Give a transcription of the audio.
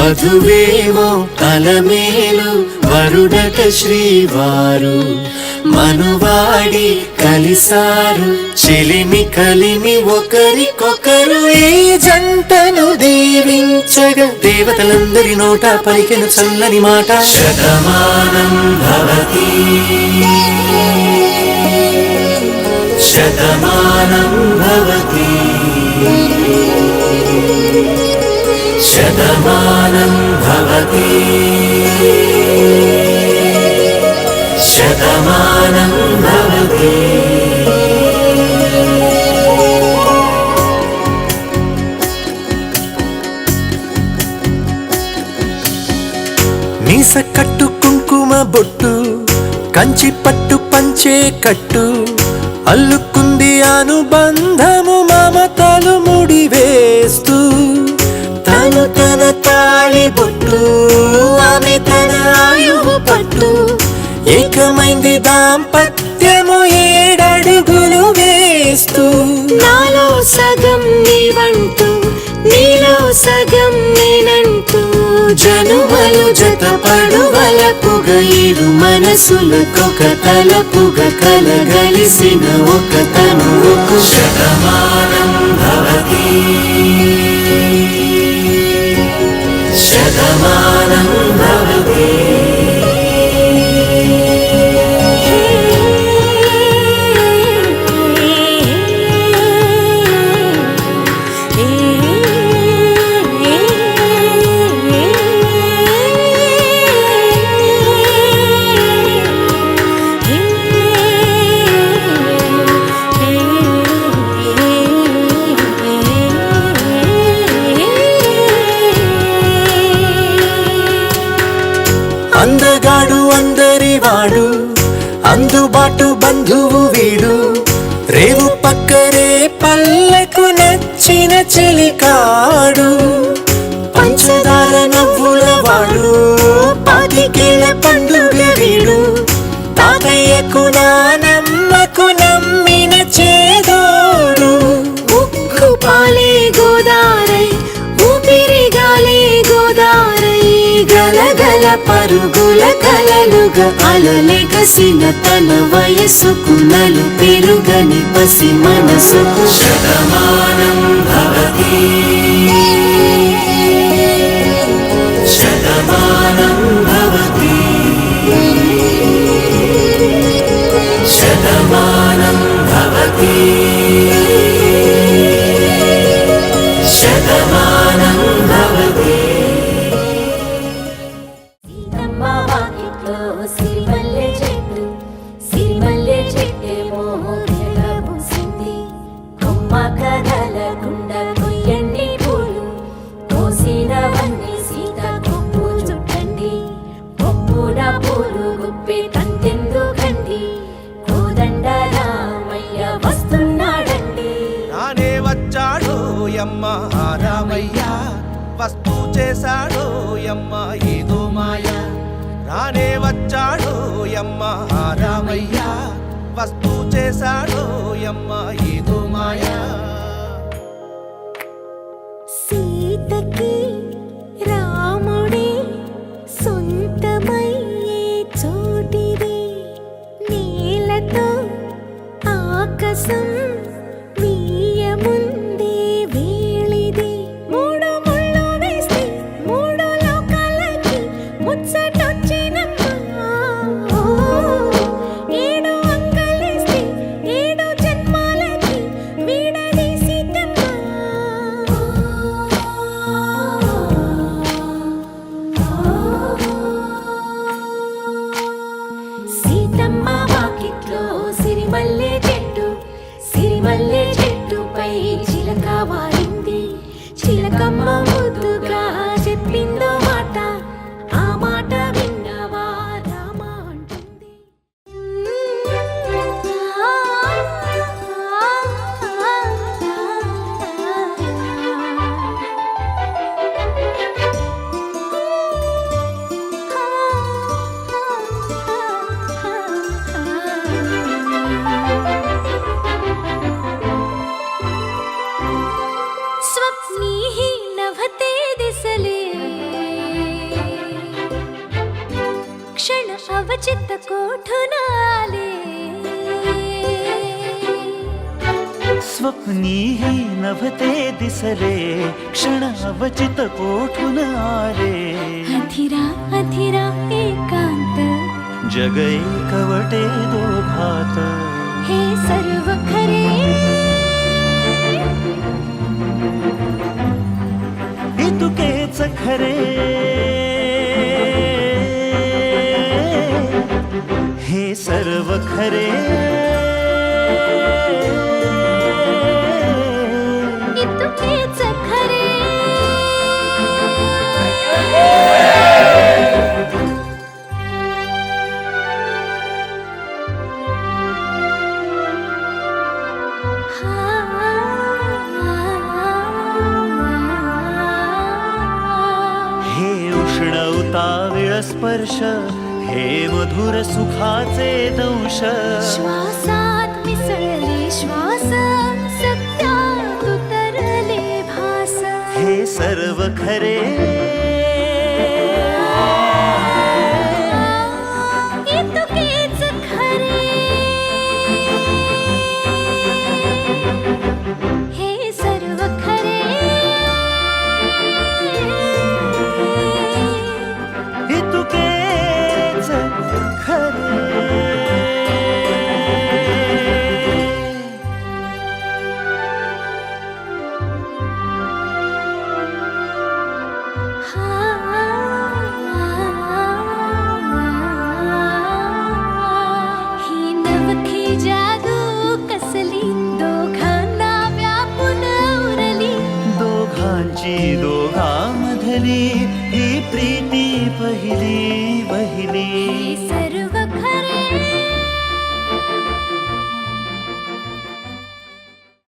వధువేమో అలమేలు వరుడట శ్రీవారు మనువాడి కలిసారు చెలిమి కలిమి ఒకరికొకరు ఈ జంటను దీవించగా దేవతలందరి నోట పలికెను చల్లని మాట శతమానం భవతి శతమానం భవతి శతమానం భవతి శతమానం భవతి. మీస కట్టు కుంకుమ బొట్టు కంచి పట్టు పంచే కట్టు అల్లుకుంది అనుబంధము మమతలు ముడివేస్తూ తను తన తాళి బొట్టు ఆమె తన ఆయువు పట్టు ఏకమైంది దాంపత్యము 7 అడుగులు వేస్తూ నాలో సగం నీవంటూ నీలో సగం నేనంటూ జనుమలు జతపడువలపుగా ఇరు మనసులకొక తలపుగా కలగలిసిన ఒక తనువుకు శతమానం భవతి శతమానం భవతి. అందగాడు అందరివాడు అందుబాటు బంధువు వీడు రేవు పక్కరే పల్లెకు నచ్చిన చెలికాడు పంచదార నవ్వుల వాడు 25 ఏళ్ల పండుగ వీడు తాతయ్యకు నానమ్మకు నమ్మిన చేదోడు ఉక్కు పాలే గోదారై ఊపిరి గాలే గోదారై గలగల పరుగుల కలలుగా అలలెగసిన తన వయసుకు నలు పెరుగని పసి మనసుకు శతమానం భవతి శతమానం భవతి శతమానం భవతి శతమానం భవతి. రామయ్య వస్తు చేశాడో యమ్మ ఏదో మాయ రానే వచ్చాడో యమ్మ రామయ్య వస్తు చేశాడో యమ్మ ఏదో మాయ. సీతకి రాముడే సొంతమయ్యే చోటిది నీలతో ఆకాశం వీయముందే వేళిది 3 ముళ్ళు వేస్తే 3 లోకాలకి ముచ్చటొచ్చినమ్మా 7 అంగలేస్తే 7 జన్మాలకి వీడదీసిద్దమ్మా. సీతమ్మ వాకిట్లో సిరిమల్లె చెట్టు సిరిమల్లె చెట్టుపై చిలక వారింది చిలకమ్మ ముద్దుగా చెప్పిందో మాట ఆ మాట విన్నవా రామ అంటుంది. स्वप्नी ही नभते अवचित कोठून आले स्वप्नीही नभते दिसले क्षण अवचित कोठून आले अधीरा अधीरा एकांत जग एकवटे दोघात हे सर्व खरे इतुकेच खरे हे सर्व खरे इतकेच खरे हे उष्ण उताविळ स्पर्श हे मधुर सुखाचे दंश श्वासात मिसळले श्वास सत्यात उतरले भास हे सर्व खरे इतकेच खरे हे सर्व खरे इतुकेच खरे ही नवखी जादू कसली दोघांना व्यापून उरली दोघांची दोघांमधली ही प्रीती पहिली हे बहिली सर्व